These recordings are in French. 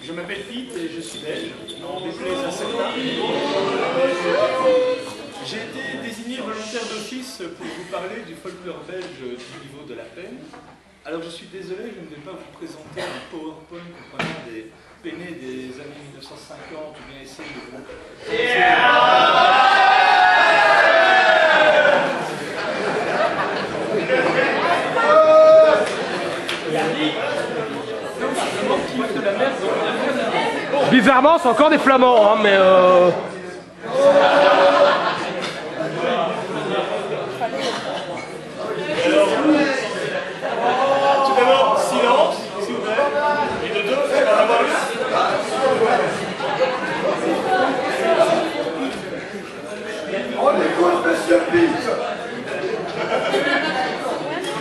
je m'appelle Pete et je suis belge, non déplaise à certains. J'ai été désigné volontaire d'office pour vous parler du folklore belge du niveau de la peine. Alors je suis désolé, je ne vais pas vous présenter un PowerPoint comprenant des peinés des années 1950 ou bien essayer de vous... Bizarrement, c'est encore des flamands, hein, mais Tout d'abord, silence, s'il vous plaît. Et de deux, on va avoir On écoute Monsieur Pete.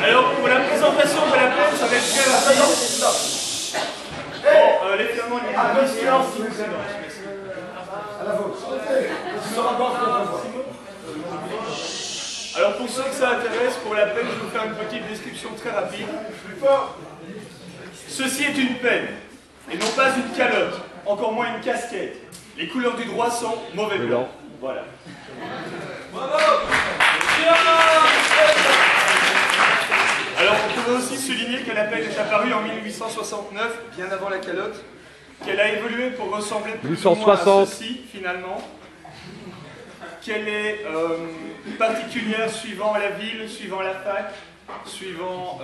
Alors, pour la présentation de la peine, ça va être très rapide. Bon, les Flamands, il y a silence, silence. Merci. À la vôtre. Ce sera bon pour votre voix. Alors, pour ceux que ça intéresse, pour la peine, je vais vous faire une petite description très rapide. Ceci est une peine, et non pas une calotte, encore moins une casquette. Les couleurs du droit sont mauvais blanc. Voilà. Alors, on peut aussi souligner que la peine est apparue en 1869, bien avant la calotte, qu'elle a évolué pour ressembler plus ou moins à ceci, finalement, qu'elle est particulière suivant la ville, suivant la fac, suivant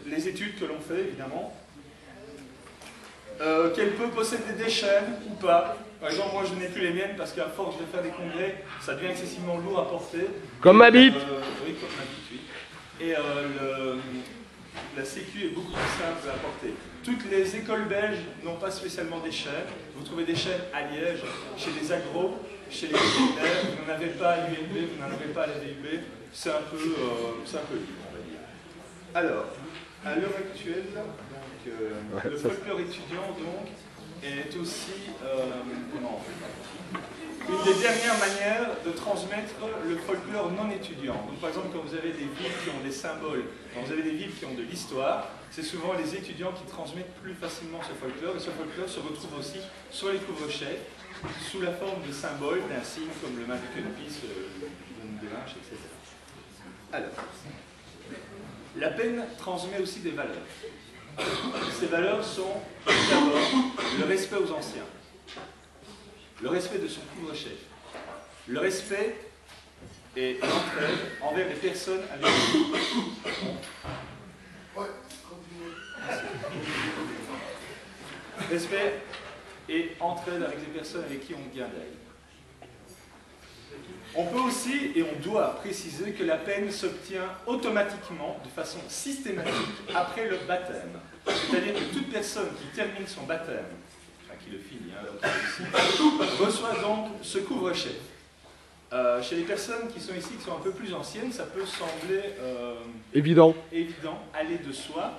les études que l'on fait, évidemment, qu'elle peut posséder des chaînes ou pas. Par exemple, moi je n'ai plus les miennes parce qu'à force de faire des congrès, ça devient excessivement lourd à porter. comme ma bite. Oui, comme ma bite, oui. Et la sécu est beaucoup plus simple à porter. Toutes les écoles belges n'ont pas spécialement des chaînes. Vous trouvez des chaînes à Liège, chez les agros, chez les vétérinaires. Vous n'en avez pas à l'UNB, vous n'en avez pas à la VUB. C'est un peu libre, on va dire. Alors, à l'heure actuelle, donc, le folklore étudiant donc, est aussi une des dernières manières de transmettre le folklore non étudiant. Donc, par exemple, quand vous avez des villes qui ont des symboles, quand vous avez des villes qui ont de l'histoire, c'est souvent les étudiants qui transmettent plus facilement ce folklore, et ce folklore se retrouve aussi sur les couvre-chefs, sous la forme de symboles, d'un signe comme le Marie-Quenpis, une démarche, etc. Alors, la peine transmet aussi des valeurs. Ces valeurs sont d'abord le respect aux anciens, le respect de son couvre-chef, le respect et l'entraide envers les personnes avec qui respect et entraide avec les personnes avec qui on vient d'aide. On peut aussi, et on doit préciser, que la peine s'obtient automatiquement, de façon systématique, après le baptême. C'est-à-dire que toute personne qui termine son baptême, enfin qui le finit, reçoit donc ce couvre-chef. Chez les personnes qui sont ici, qui sont un peu plus anciennes, ça peut sembler Évident, aller de soi.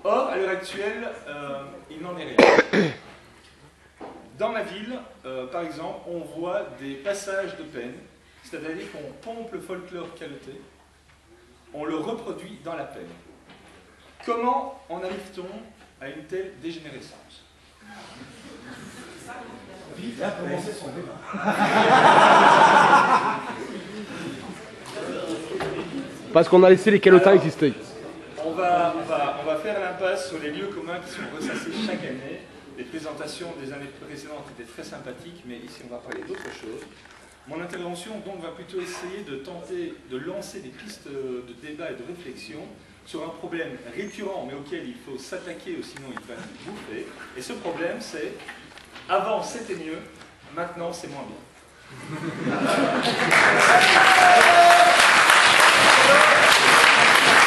Or, à l'heure actuelle, il n'en est rien. Dans ma ville, par exemple, on voit des passages de peine, c'est-à-dire qu'on pompe le folklore caloté, on le reproduit dans la peine. Comment en arrive-t-on à une telle dégénérescence? Il a commencé son débat. parce qu'on a laissé les calotins exister. On va faire l'impasse sur les lieux communs qui sont recensés chaque année. Les présentations des années précédentes étaient très sympathiques, mais ici on va parler d'autre chose. Mon intervention donc va plutôt essayer de tenter de lancer des pistes de débat et de réflexion sur un problème récurrent, mais auquel il faut s'attaquer, ou sinon il va nous bouffer. Et ce problème, c'est avant c'était mieux, maintenant c'est moins bien.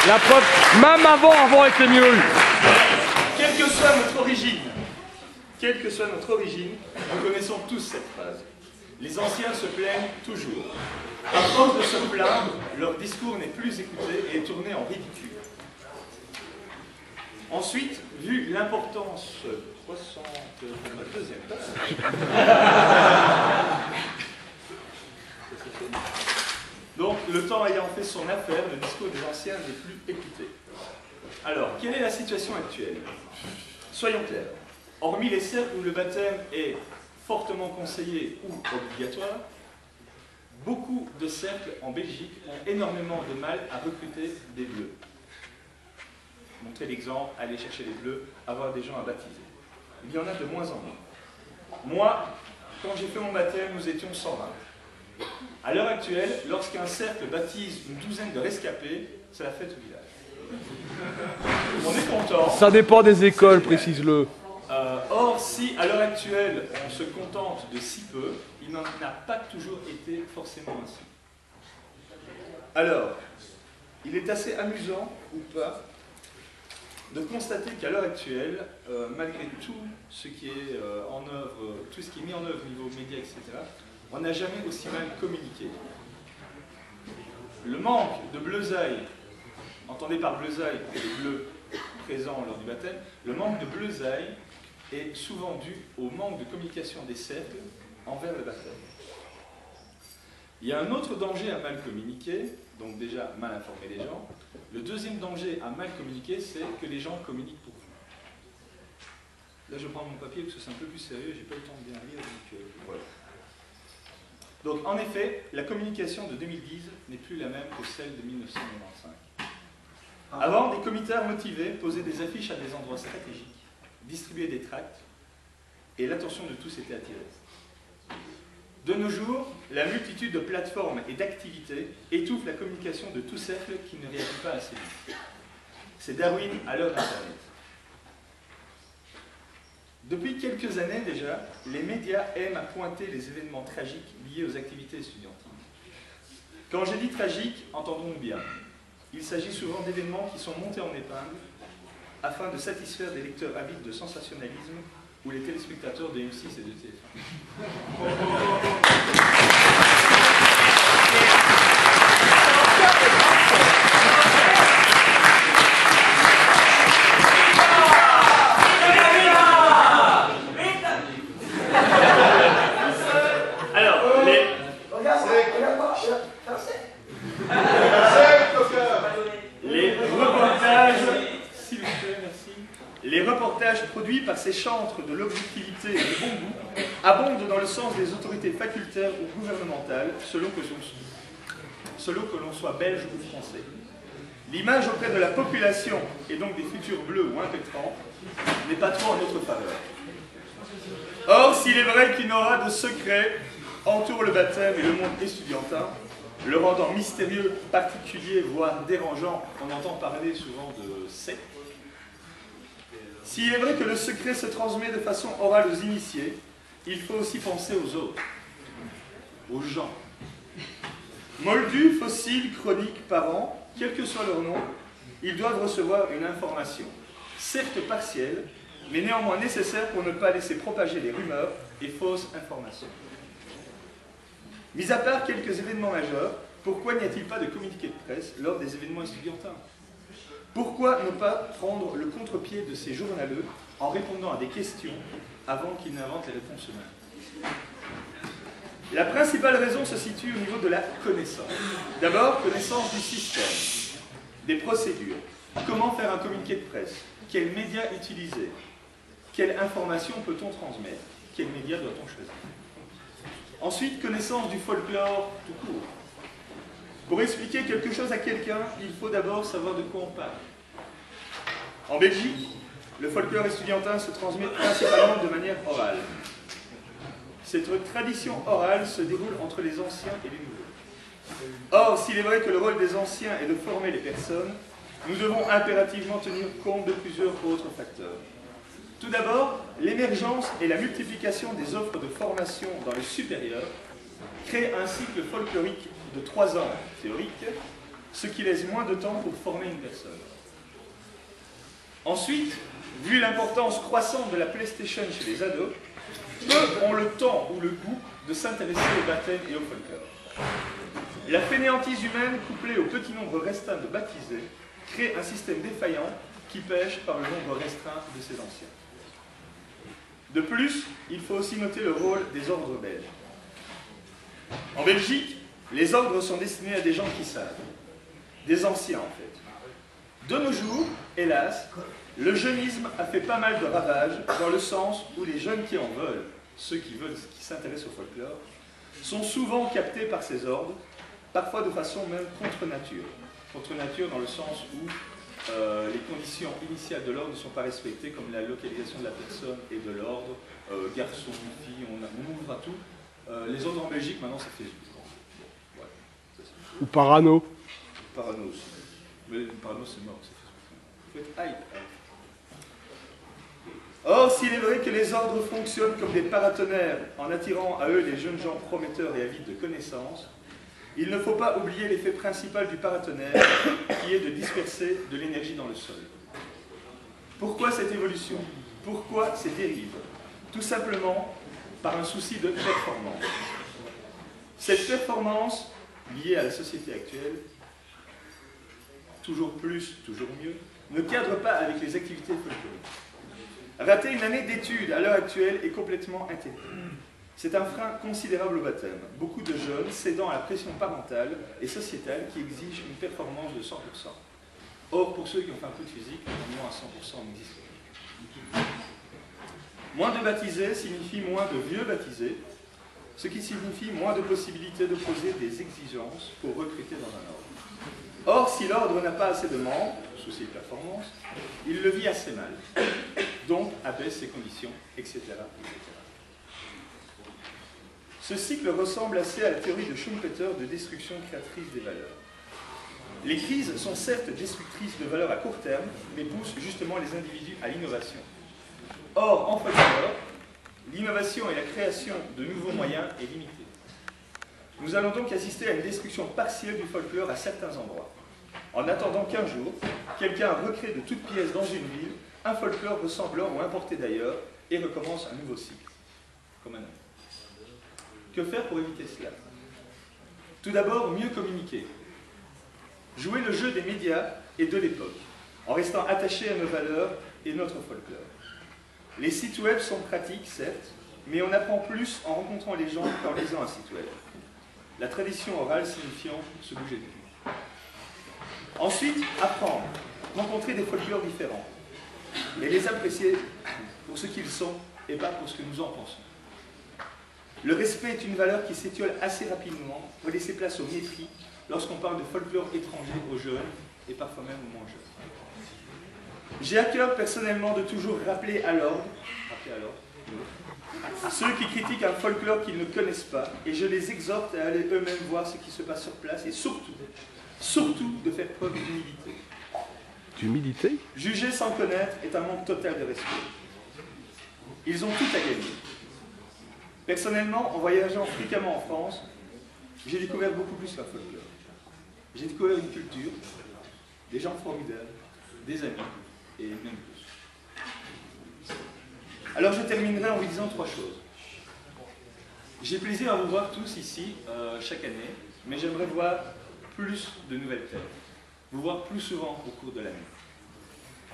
La preuve, même avant était mieux. Quelle que soit notre origine, nous connaissons tous cette phrase. Les anciens se plaignent toujours. À force de se plaindre, leur discours n'est plus écouté et est tourné en ridicule. Ensuite, vu l'importance croissante de la deuxième page, donc le temps ayant fait son affaire, le discours des anciens n'est plus écouté. Alors, quelle est la situation actuelle? Soyons clairs. Hormis les cercles où le baptême est fortement conseillé ou obligatoire, beaucoup de cercles en Belgique ont énormément de mal à recruter des bleus. Montrer l'exemple, aller chercher les bleus, avoir des gens à baptiser. Il y en a de moins en moins. Moi, quand j'ai fait mon baptême, nous étions 120. À l'heure actuelle, lorsqu'un cercle baptise une douzaine de rescapés, c'est la fête au village. On est content. Ça dépend des écoles, précise-le. Or, si à l'heure actuelle, on se contente de si peu, il n'en a pas toujours été forcément ainsi. Alors, il est assez amusant, ou pas, de constater qu'à l'heure actuelle, malgré tout ce qui est en œuvre, tout ce qui est mis en œuvre au niveau médias, etc., on n'a jamais aussi mal communiqué. Le manque de bleusailles, entendez par bleusailles les bleus présents lors du baptême, le manque de bleusailles est souvent dû au manque de communication des cercles envers le baptême. Il y a un autre danger à mal communiquer, donc déjà mal informer les gens. Le deuxième danger à mal communiquer, c'est que les gens communiquent pour vous. Là, je prends mon papier parce que c'est un peu plus sérieux, j'ai pas eu le temps de bien lire, donc voilà. Donc, en effet, la communication de 2010 n'est plus la même que celle de 1995. Avant, des comités motivés posaient des affiches à des endroits stratégiques, distribuaient des tracts, et l'attention de tous était attirée. De nos jours, la multitude de plateformes et d'activités étouffe la communication de tout cercle qui ne réagit pas assez vite. C'est Darwin à l'heure d'Internet. Depuis quelques années déjà, les médias aiment à pointer les événements tragiques liés aux activités estudiantines. Quand je dis tragique, entendons-nous bien. Il s'agit souvent d'événements qui sont montés en épingle afin de satisfaire des lecteurs avides de sensationnalisme ou les téléspectateurs de M6 et de TF1. Produits par ces chantres de l'objectivité et du bon goût abondent dans le sens des autorités facultaires ou gouvernementales, selon que l'on soit belge ou français. L'image auprès de la population, et donc des futurs bleus ou impétrants, n'est pas trop en notre faveur. Or, s'il est vrai qu'une aura de secret entoure le baptême et le monde estudiantin, le rendant mystérieux, particulier, voire dérangeant, on entend parler souvent de secte. S'il est vrai que le secret se transmet de façon orale aux initiés, il faut aussi penser aux autres, aux gens. Moldus, fossiles, chroniques, parents, quel que soit leur nom, ils doivent recevoir une information, certes partielle, mais néanmoins nécessaire pour ne pas laisser propager les rumeurs et fausses informations. Mis à part quelques événements majeurs, pourquoi n'y a-t-il pas de communiqué de presse lors des événements estudiantins ? Pourquoi ne pas prendre le contre-pied de ces journaleux en répondant à des questions avant qu'ils n'inventent les réponses eux-mêmes? La principale raison se situe au niveau de la connaissance. D'abord, connaissance du système, des procédures. Comment faire un communiqué de presse? Quels médias utiliser? Quelle information peut-on transmettre? Quels médias doit-on choisir? Ensuite, connaissance du folklore tout court. Pour expliquer quelque chose à quelqu'un, il faut d'abord savoir de quoi on parle. En Belgique, le folklore estudiantin se transmet principalement de manière orale. Cette tradition orale se déroule entre les anciens et les nouveaux. Or, s'il est vrai que le rôle des anciens est de former les personnes, nous devons impérativement tenir compte de plusieurs autres facteurs. Tout d'abord, l'émergence et la multiplication des offres de formation dans le supérieur créent un cycle folklorique de 3 ans théorique, ce qui laisse moins de temps pour former une personne. Ensuite, vu l'importance croissante de la PlayStation chez les ados, peu ont le temps ou le goût de s'intéresser au baptême et au folklore. La fainéantise humaine, couplée au petit nombre restreint de baptisés, crée un système défaillant qui pêche par le nombre restreint de ses anciens. De plus, il faut aussi noter le rôle des ordres belges. En Belgique, les ordres sont destinés à des gens qui savent, des anciens en fait. De nos jours, Hélas, le jeunisme a fait pas mal de ravages dans le sens où les jeunes qui en veulent, ceux qui s'intéressent au folklore, sont souvent captés par ces ordres, parfois de façon même contre nature. Contre nature dans le sens où les conditions initiales de l'ordre ne sont pas respectées, comme la localisation de la personne et de l'ordre, garçon, fille, on ouvre à tout. Les ordres en Belgique, maintenant, ça fait... Ouais, Ou parano. Parano aussi. Mais parano, c'est mort, ça fait... Aïe. Or, s'il est vrai que les ordres fonctionnent comme des paratonnerres en attirant à eux les jeunes gens prometteurs et avides de connaissances, il ne faut pas oublier l'effet principal du paratonnerre, qui est de disperser de l'énergie dans le sol. Pourquoi cette évolution? Pourquoi ces dérives? Tout simplement par un souci de performance. Cette performance, liée à la société actuelle, toujours plus, toujours mieux, ne cadre pas avec les activités folkloriques. Rater une année d'études à l'heure actuelle est complètement interdit. C'est un frein considérable au baptême. Beaucoup de jeunes cédant à la pression parentale et sociétale qui exige une performance de 100%. Or, pour ceux qui ont fait un peu de physique, moins à 100% n'existe pas. Moins de baptisés signifie moins de vieux baptisés, ce qui signifie moins de possibilités de poser des exigences pour recruter dans un ordre. Or, si l'ordre n'a pas assez de membres, souci de performance, il le vit assez mal, donc abaisse ses conditions, etc. Ce cycle ressemble assez à la théorie de Schumpeter de destruction créatrice des valeurs. Les crises sont certes destructrices de valeurs à court terme, mais poussent justement les individus à l'innovation. Or, en folklore, l'innovation et la création de nouveaux moyens est limitée. Nous allons donc assister à une destruction partielle du folklore à certains endroits. En attendant qu'un jour, quelqu'un recrée de toutes pièces dans une ville un folklore ressemblant ou importé d'ailleurs et recommence un nouveau cycle, comme un homme. Que faire pour éviter cela? Tout d'abord, mieux communiquer. Jouer le jeu des médias et de l'époque, en restant attaché à nos valeurs et notre folklore. Les sites web sont pratiques, certes, mais on apprend plus en rencontrant les gens qu'en lisant un site web. La tradition orale signifiant se bouger de cul. Ensuite, apprendre, rencontrer des folklores différents, et les apprécier pour ce qu'ils sont et pas pour ce que nous en pensons. Le respect est une valeur qui s'étiole assez rapidement pour laisser place au mépris lorsqu'on parle de folklore étranger aux jeunes et parfois même aux moins jeunes. J'ai à cœur personnellement de toujours rappeler à l'ordre ceux qui critiquent un folklore qu'ils ne connaissent pas, et je les exhorte à aller eux-mêmes voir ce qui se passe sur place et surtout de faire preuve d'humilité. D'humilité? Juger sans connaître est un manque total de respect. Ils ont tout à gagner. Personnellement, en voyageant fréquemment en France, j'ai découvert beaucoup plus qu'un folklore. J'ai découvert une culture, des gens formidables, des amis, et même plus. Alors je terminerai en vous disant 3 choses. J'ai plaisir à vous voir tous ici, chaque année, mais j'aimerais voir plus de nouvelles têtes, vous voir plus souvent au cours de l'année.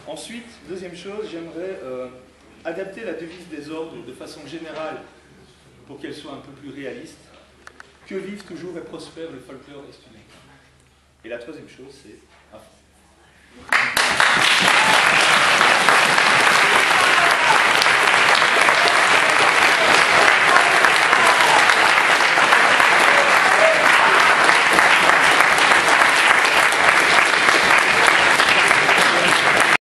Ensuite, deuxième chose, j'aimerais adapter la devise des ordres de façon générale pour qu'elle soit un peu plus réaliste. Que vive toujours et prospère le folklore estunais. Et la troisième chose, c'est à fond.